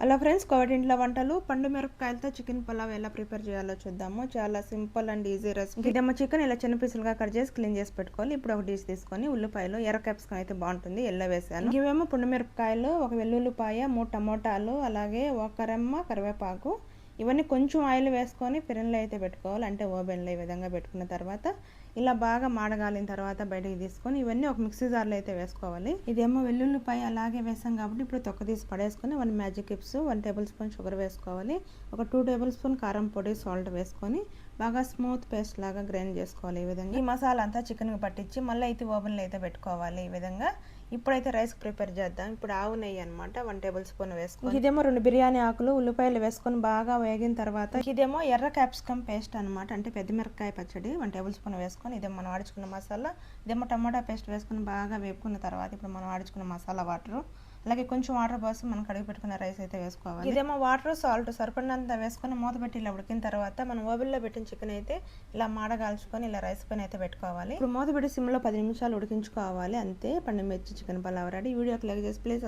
Hello friends, కోవిడింట్లో వంటలు పండు మిరపకాయలతో chicken pulao ఎలా ప్రిపేర్ చేయాలో చూద్దాము. చాలా సింపుల్ అండ్ ఈజీ రెసిపీ. ఇదేమో చికెన్ ఇలా చిన్న పీసులుగా కట్ చేసి క్లీన్ చేసి పెట్టుకోవాలి. ఇప్పుడు ఒక డిష్ తీసుకొని ఉల్లిపాయలు, ఎర్ర క్యాప్సికం అయితే బాగుంటుంది, ఎల్లో వేసాను. ఇవేమో పండు మిరపకాయలు, ఒక వెల్లుల్లిపాయ, 3 టమోటాలు, అలాగే ఒక రెమ్మ కరివేపాకు. ఇవన్నీ కొంచెం ఆయిల్ వేసుకొని ఫిరెన్లో అయితే పెట్టుకోవాలి, అంటే ఓవెన్లో. ఈ విధంగా పెట్టుకున్న తర్వాత ఇలా బాగా మాడగాలిన తర్వాత బయటకు తీసుకొని ఇవన్నీ ఒక మిక్సీ జార్లో అయితే వేసుకోవాలి. ఇదేమో వెల్లుల్లిపాయ అలాగే వేసాం కాబట్టి ఇప్పుడు తొక్క తీసి పడేసుకొని 1 magic cubes, 1 table spoon sugar వేసుకోవాలి. ఒక 2 టేబుల్ స్పూన్ కారం పొడి, సాల్ట్ వేసుకొని బాగా స్మూత్ పేస్ట్ లాగా గ్రైండ్ చేసుకోవాలి. ఈ విధంగా ఈ మసాలా అంతా చికెన్కి పట్టించి మళ్ళీ అయితే ఓవెన్లో అయితే పెట్టుకోవాలి. ఈ విధంగా ఇప్పుడైతే రైస్ ప్రిపేర్ చేద్దాం. ఇప్పుడు ఆవు నెయ్యి అనమాట 1 టేబుల్ స్పూన్ వేసుకోవాలి. ఇదేమో 2 బిర్యానీ ఆకులు, ఉల్లిపాయలు వేసుకొని బాగా వేగిన తర్వాత ఇదేమో ఎర్ర క్యాప్సికం పేస్ట్ అనమాట, అంటే పెద్ద మిరపకాయ పచ్చడి 1 టేబుల్ స్పూన్ వేసుకొని ఇదేమో మనం ఆడుచుకున్న మసాలా, ఇదేమో టమాటా పేస్ట్ వేసుకొని బాగా వేపుకున్న తర్వాత ఇప్పుడు మనం ఆడుచుకున్న మసాలా వాటర్, అలాగే కొంచెం వాటర్ పోసి మనం కడిగి పెట్టుకున్న రైస్ అయితే వేసుకోవాలి. ఇదేమో వాటర్, సాల్ట్ సరిపడినంత వేసుకొని మూత పెట్టి ఇలా ఉడికిన తర్వాత మనం ఓవెన్లో పెట్టిన చికెన్ అయితే ఇలా మాడగాల్చుకొని ఇలా రైస్ పైన అయితే పెట్టుకోవాలి. ఇప్పుడు మూత పెట్టి సిమ్లో 10 నిమిషాలు ఉడికించుకోవాలి. అంతే, పండు మిర్చి చికెన్ పులావ్ రెడీ. వీడియోకి లైక్ చేసి ప్లీజ్